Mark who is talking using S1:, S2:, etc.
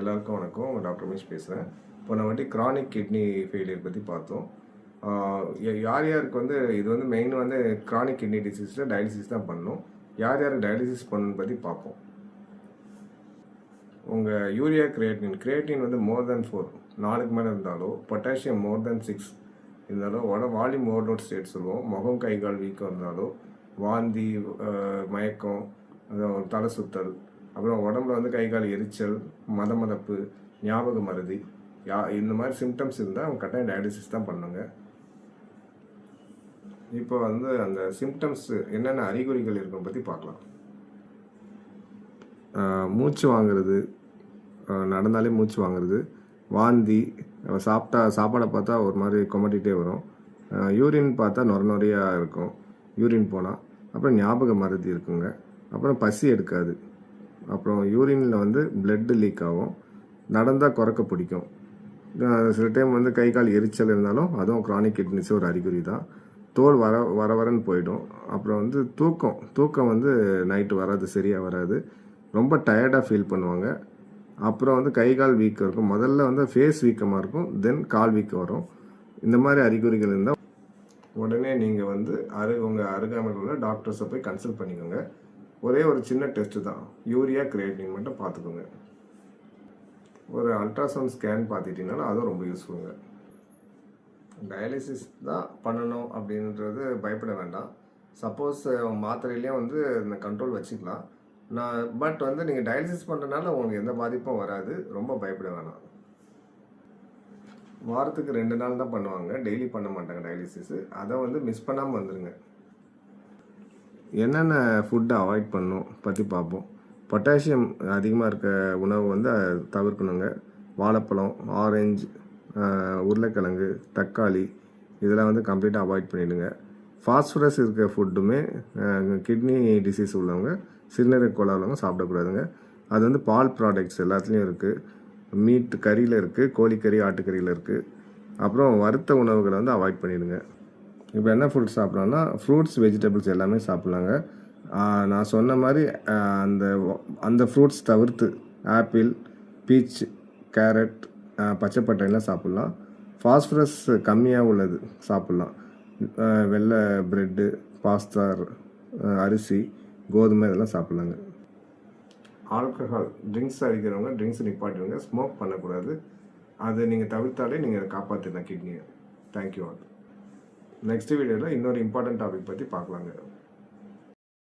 S1: எல்லாருக்கும் வணக்கம். டாக்டர் ரமேஷ் பேசுகிறேன். போன வாட்டி கிரானிக் கிட்னி ஃபெயிலியர் பற்றி பார்த்தோம். யார் யாருக்கு வந்து இது வந்து மெயின் வந்து கிரானிக் கிட்னி டிசீஸில் டயாலிசிஸ் தான் பண்ணணும். யார் யார் டயாலிசிஸ் பண்ணணுன்னு பற்றி பார்ப்போம். உங்கள் யூரியா கிரியேட்டின் வந்து மோர் தென் 4 4க்கு மேலே இருந்தாலோ, பொட்டாசியம் மோர் தென் 6 இருந்தாலோ, வால்யூம் ஓவர்லோட் ஸ்டேட் சொல்லுவோம். முகம் கை கால் வீக்கம் இருந்தாலோ, வாந்தி, மயக்கம், தலை சுத்தல், அப்புறம் உடம்புல வந்து கை கால் எரிச்சல், மதமதப்பு, ஞாபக மறதி, இந்த மாதிரி சிம்டம்ஸ் இருந்தால் அவங்க கட்டாயம் டயாலிசிஸ் தான் பண்ணுங்க. இப்போ வந்து அந்த சிம்டம்ஸ் என்னென்ன அறிகுறிகள் இருக்குன்னு பற்றி பார்க்கலாம். மூச்சு வாங்குறது, நடந்தாலே மூச்சு வாங்குறது, வாந்தி, சாப்பாடை பார்த்தா ஒரு மாதிரி கொமட்டிகிட்டே வரும், யூரின் பார்த்தா நொறையாக இருக்கும் யூரின் போனால், அப்புறம் ஞாபக மறதி இருக்குங்க, அப்புறம் பசி எடுக்காது, அப்புறம் யூரினில் வந்து பிளட்டு லீக் ஆகும், நடந்தால் குறைக்க பிடிக்கும், சில டைம் வந்து கை கால் எரிச்சல் இருந்தாலும் அதுவும் கிரானிக் கிட்னிஸ் ஒரு அறிகுறி தான். தோல் வரன்னு போயிடும். அப்புறம் வந்து தூக்கம் வந்து நைட்டு வராது, சரியாக வராது, ரொம்ப டயர்டாக ஃபீல் பண்ணுவாங்க. அப்புறம் வந்து கை கால் வீக்கம் இருக்கும். முதல்ல வந்து ஃபேஸ் வீக்கமாக இருக்கும், தென் கால் வீக்கம் வரும். இந்த மாதிரி அறிகுறிகள் இருந்தால் உடனே நீங்கள் வந்து உங்கள் அருகாமையில் உள்ள டாக்டர்ஸை போய் கன்சல்ட் பண்ணிக்கோங்க. ஒரே ஒரு சின்ன டெஸ்ட்டு தான், யூரியா கிரியேட்டின் மட்டும் பார்த்துக்கோங்க. ஒரு அல்ட்ராசவுண்ட் ஸ்கேன் பார்த்துட்டிங்கனாலும் அதுவும் ரொம்ப யூஸ்ஃபுல்லுங்க. டயாலிசிஸ் தான் பண்ணணும் அப்படின்றது பயப்பட வேண்டாம். சப்போஸ் மாத்திரையிலேயே வந்து இந்த கண்ட்ரோல் வச்சுக்கலாம். பட் வந்து நீங்கள் டயாலிசிஸ் பண்ணுறதுனால உங்களுக்கு எந்த பாதிப்பும் வராது, ரொம்ப பயப்பட வேணாம். வாரத்துக்கு 2 நாள் தான் பண்ணுவாங்க, டெய்லி பண்ண மாட்டாங்க டயாலிசிஸ். அதை வந்து மிஸ் பண்ணாமல் வந்துடுங்க. என்னென்ன ஃபுட்டை அவாய்ட் பண்ணணும் பற்றி பார்ப்போம். பொட்டாசியம் அதிகமாக இருக்க உணவு வந்து தவிர்க்கணுங்க. வாழைப்பழம், ஆரஞ்சு, உருளைக்கிழங்கு, தக்காளி இதெல்லாம் வந்து கம்ப்ளீட்டாக அவாய்ட் பண்ணிவிடுங்க. ஃபாஸ்பரஸ் இருக்க ஃபுட்டுமே கிட்னி டிசீஸ் உள்ளவங்க, சிறுநீரக கோளாறு உள்ளவங்க சாப்பிடக்கூடாதுங்க. அது வந்து பால் ப்ராடக்ட்ஸ் எல்லாத்துலேயும் இருக்குது. மீட் கறியில் இருக்குது, கோழிக்கறி, ஆட்டுக்கறியில் இருக்குது. அப்புறம் வறுத்த உணவுகளை வந்து அவாய்ட் பண்ணிவிடுங்க. இப்போ என்ன ஃபுட் சாப்பிட்லான்னா ஃப்ரூட்ஸ், வெஜிடபிள்ஸ் எல்லாமே சாப்பிட்லாங்க. நான் சொன்ன மாதிரி அந்த ஃப்ரூட்ஸ் தவிர்த்து ஆப்பிள், பீச், கேரட், பச்சை பட்டாணிலாம் சாப்பிட்லாம். ஃபாஸ்பரஸ் கம்மியாக உள்ளது சாப்பிட்லாம். வெள்ளை ப்ரெட்டு, பாஸ்தா, அரிசி, கோதுமை இதெல்லாம் சாப்பிட்லாங்க. ஆல்கஹால் ட்ரிங்க்ஸ் அடிக்கிறவங்க ட்ரிங்க்ஸ் நிப்பாட்டிடுங்க. ஸ்மோக் பண்ணக்கூடாது. அது நீங்கள் தவிர்த்தாலே நீங்கள் காப்பாற்றிடலாம் கிட்னியை. Thank you all. நெக்ஸ்ட் வீடியோவில் இன்னொரு இம்பார்ட்டன்ட் டாபிக் பற்றி பார்க்கலாங்க.